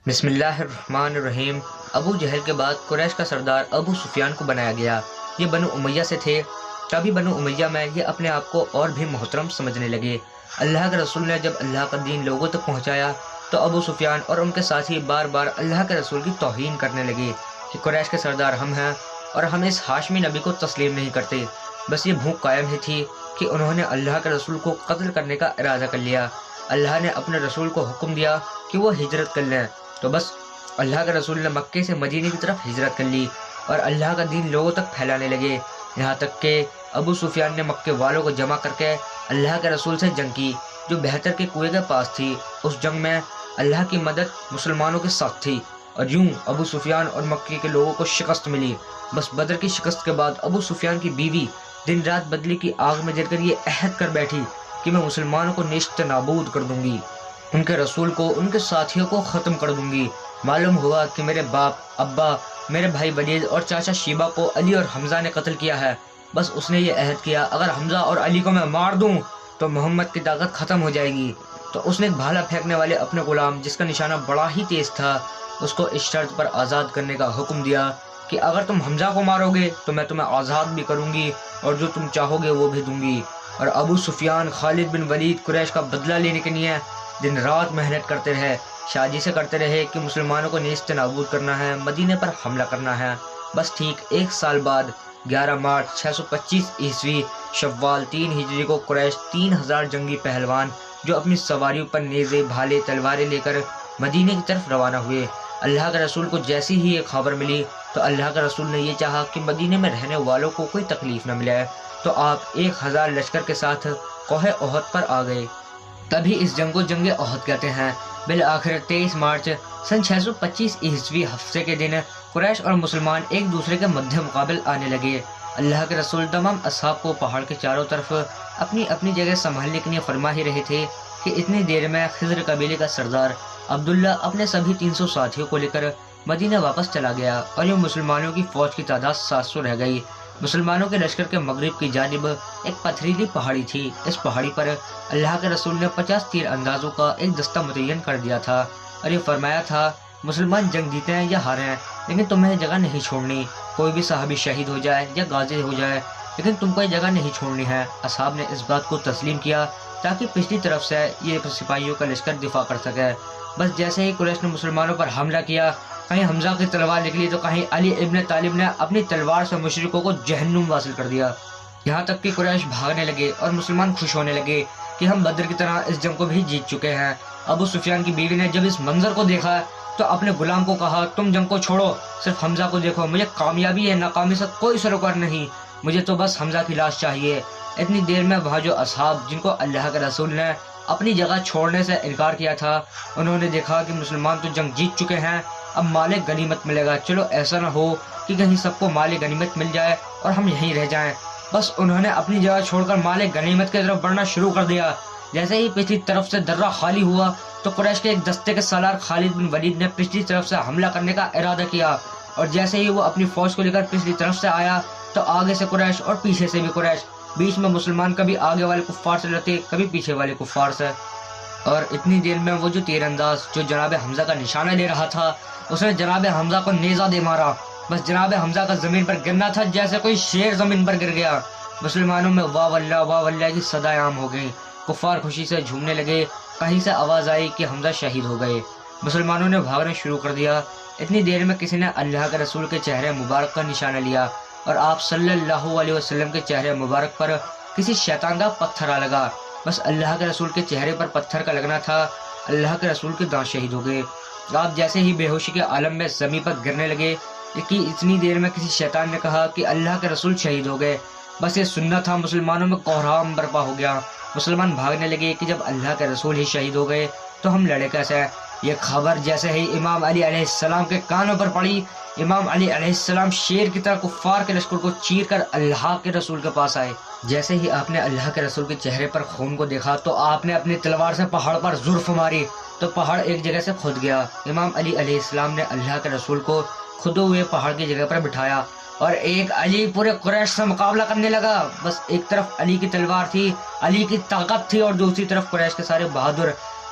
بسم اللہ الرحمن الرحیم۔ ابو جہل کے بعد قریش کا سردار ابو سفیان کو بنایا گیا۔ یہ بنو امیہ سے تھے۔ تبھی بنو امیہ میں یہ اپنے آپ کو اور بھی محترم سمجھنے لگے۔ اللہ کے رسول نے جب اللہ کا دین لوگوں تک پہنچایا تو ابو سفیان اور ان کے ساتھی بار بار اللہ کے رسول کی توہین کرنے لگے کہ قریش کے سردار ہم ہیں اور ہم اس ہاشمی نبی کو تسلیم نہیں کرتے۔ بس یہ بھوک قائم ہی تھی کہ انہوں نے اللہ کے رسول کو قتل کرنے کا ارادہ کر لیا۔ اللہ نے اپنے رسول کو حکم دیا کہ وہ ہجرت کر لیں، تو بس اللہ کے رسول نے مکے سے مدینے کی طرف ہجرت کر لی اور اللہ کا دین لوگوں تک پھیلانے لگے، یہاں تک کہ ابو سفیان نے مکے والوں کو جمع کر کے اللہ کے رسول سے جنگ کی جو بہتر کے کنویں کے پاس تھی۔ اس جنگ میں اللہ کی مدد مسلمانوں کے ساتھ تھی اور یوں ابو سفیان اور مکے کے لوگوں کو شکست ملی۔ بس بدر کی شکست کے بعد ابو سفیان کی بیوی دن رات بدلی کی آگ میں جل کر یہ عہد کر بیٹھی کہ میں مسلمانوں کو نیست نابود کر دوں گی، ان کے رسول کو، ان کے ساتھیوں کو ختم کر دوں گی۔ معلوم ہوا کہ میرے باپ، ابا، میرے بھائی ولید اور چاچا شیبہ کو علی اور حمزہ نے قتل کیا ہے۔ بس اس نے یہ عہد کیا اگر حمزہ اور علی کو میں مار دوں تو محمد کی طاقت ختم ہو جائے گی۔ تو اس نے بھالا پھینکنے والے اپنے غلام جس کا نشانہ بڑا ہی تیز تھا اس کو اس شرط پر آزاد کرنے کا حکم دیا کہ اگر تم حمزہ کو مارو گے تو میں تمہیں آزاد بھی کروں گی اور جو تم چاہو گے وہ بھی دوں گی۔ اور ابو سفیان خالد بن ولید قریش کا بدلہ لینے کے لیے دن رات محنت کرتے رہے، سازشیں کرتے رہے کہ مسلمانوں کو نیست نابود کرنا ہے، مدینے پر حملہ کرنا ہے۔ بس ٹھیک ایک سال بعد 11 مارچ 625 عیسوی شوال 3 ہجری کو قریش 3000 جنگی پہلوان جو اپنی سواریوں پر نیزے، بھالے، تلواریں لے کر مدینے کی طرف روانہ ہوئے۔ اللہ کے رسول کو جیسی ہی یہ خبر ملی تو اللہ کے رسول نے یہ چاہا کہ مدینے میں رہنے والوں کو کوئی تکلیف نہ ملے، تو آپ 1000 لشکر کے ساتھ کوہ احد پر آ گئے۔ تبھی اس جنگ کو جنگ احد کہتے ہیں۔ بالآخر 23 مارچ سن 625 عیسوی ہفتے کے دن قریش اور مسلمان ایک دوسرے کے مدھے مقابل آنے لگے۔ اللہ کے رسول تمام اصحاب کو پہاڑ کے چاروں طرف اپنی اپنی جگہ سنبھالنے کے لیے فرما ہی رہے تھے کہ اتنی دیر میں خضر قبیلے کا سردار عبداللہ اپنے سبھی 300 ساتھیوں کو لے کر مدینہ واپس چلا گیا اور یہ مسلمانوں کی فوج کی تعداد 700 رہ گئی۔ مسلمانوں کے لشکر کے مغرب کی جانب ایک پتھریلی پہاڑی تھی۔ اس پہاڑی پر اللہ کے رسول نے 50 تیر اندازوں کا ایک دستہ متعین کر دیا تھا اور یہ فرمایا تھا مسلمان جنگ جیتے ہیں یا ہاریں لیکن تمہیں جگہ نہیں چھوڑنی، کوئی بھی صحابی شہید ہو جائے یا غازی ہو جائے لیکن تم کو یہ جگہ نہیں چھوڑنی ہے۔ اصحاب نے اس بات کو تسلیم کیا تاکہ پچھلی طرف سے یہ سپاہیوں کا لشکر دفاع کر سکے۔ بس جیسے ہی قریش نے مسلمانوں پر حملہ کیا، کہیں حمزہ کی تلوار نکلی تو کہیں علی ابن طالب نے اپنی تلوار سے مشرکوں کو جہنم واصل کر دیا، یہاں تک کہ قریش بھاگنے لگے اور مسلمان خوش ہونے لگے کہ ہم بدر کی طرح اس جنگ کو بھی جیت چکے ہیں۔ ابو سفیان کی بیوی نے جب اس منظر کو دیکھا تو اپنے غلام کو کہا تم جنگ کو چھوڑو، صرف حمزہ کو دیکھو، مجھے کامیابی ہے ناکامی سے کوئی سروکار نہیں، مجھے تو بس حمزہ کی لاش چاہیے۔ اتنی دیر میں وہاں جو اصحاب جن کو اللہ کے رسول نے اپنی جگہ چھوڑنے سے انکار کیا تھا انہوں نے دیکھا کہ مسلمان تو جنگ جیت چکے ہیں، اب مال غنیمت ملے گا، چلو ایسا نہ ہو کہ کہیں سب کو مال غنیمت مل جائے اور ہم یہیں رہ جائیں۔ بس انہوں نے اپنی جگہ چھوڑ کر مال غنیمت کی طرف بڑھنا شروع کر دیا۔ جیسے ہی پچھلی طرف سے درہ خالی ہوا تو قریش کے ایک دستے کے سالار خالد بن ولید نے پچھلی طرف سے حملہ کرنے کا ارادہ کیا اور جیسے ہی وہ اپنی فوج کو لے کر پچھلی طرف سے آیا تو آگے سے قریش اور پیچھے سے بھی قریش، بیچ میں مسلمان کبھی آگے والے کفار سے لڑتے کبھی پیچھے والے کفار سے، اور اتنی دیر میں وہ جو تیر انداز جو جناب حمزہ کا نشانہ لے رہا تھا اس نے جناب حمزہ کو نیزہ دے مارا۔ بس جناب حمزہ کا زمین پر گرنا تھا جیسے کوئی شیر زمین پر گر گیا۔ مسلمانوں میں واہ واللہ کی صدائیں عام ہو گئیں، کفار خوشی سے جھومنے لگے، کہیں سے آواز آئی کہ حمزہ شہید ہو گئے۔ مسلمانوں نے بھاگنا شروع کر دیا۔ اتنی دیر میں کسی نے اللہ کے رسول کے چہرے مبارک کا نشانہ لیا اور آپ صلی اللہ علیہ وسلم کے چہرے مبارک پر کسی شیطان کا پتھر آ لگا۔ بس اللہ کے رسول کے چہرے پر پتھر کا لگنا تھا، اللہ کے رسول کے دانت شہید ہو گئے۔ آپ جیسے ہی بے ہوشی کے عالم میں زمین پر گرنے لگے کہ اتنی دیر میں کسی شیطان نے کہا کہ اللہ کے رسول شہید ہو گئے۔ بس یہ سننا تھا، مسلمانوں میں کوہرام برپا ہو گیا۔ مسلمان بھاگنے لگے کہ جب اللہ کے رسول ہی شہید ہو گئے تو ہم لڑے کیسے؟ یہ خبر جیسے ہی امام علی علیہ السلام کے کانوں پر پڑی، امام علی علیہ السلام شیر کی طرح کفار کے لشکر کو چیر کر اللہ کے رسول کے پاس آئے۔ جیسے ہی آپ نے اللہ کے رسول کے چہرے پر خون کو دیکھا تو آپ نے اپنی تلوار سے پہاڑ پر زلف ماری تو پہاڑ ایک جگہ سے کھد گیا۔ امام علی علیہ السلام نے اللہ کے رسول کو کھدے ہوئے پہاڑ کی جگہ پر بٹھایا اور ایک علی پورے قریش سے مقابلہ کرنے لگا۔ بس ایک طرف علی کی تلوار تھی، علی کی طاقت تھی، اور دوسری طرف قریش کے سارے بہادر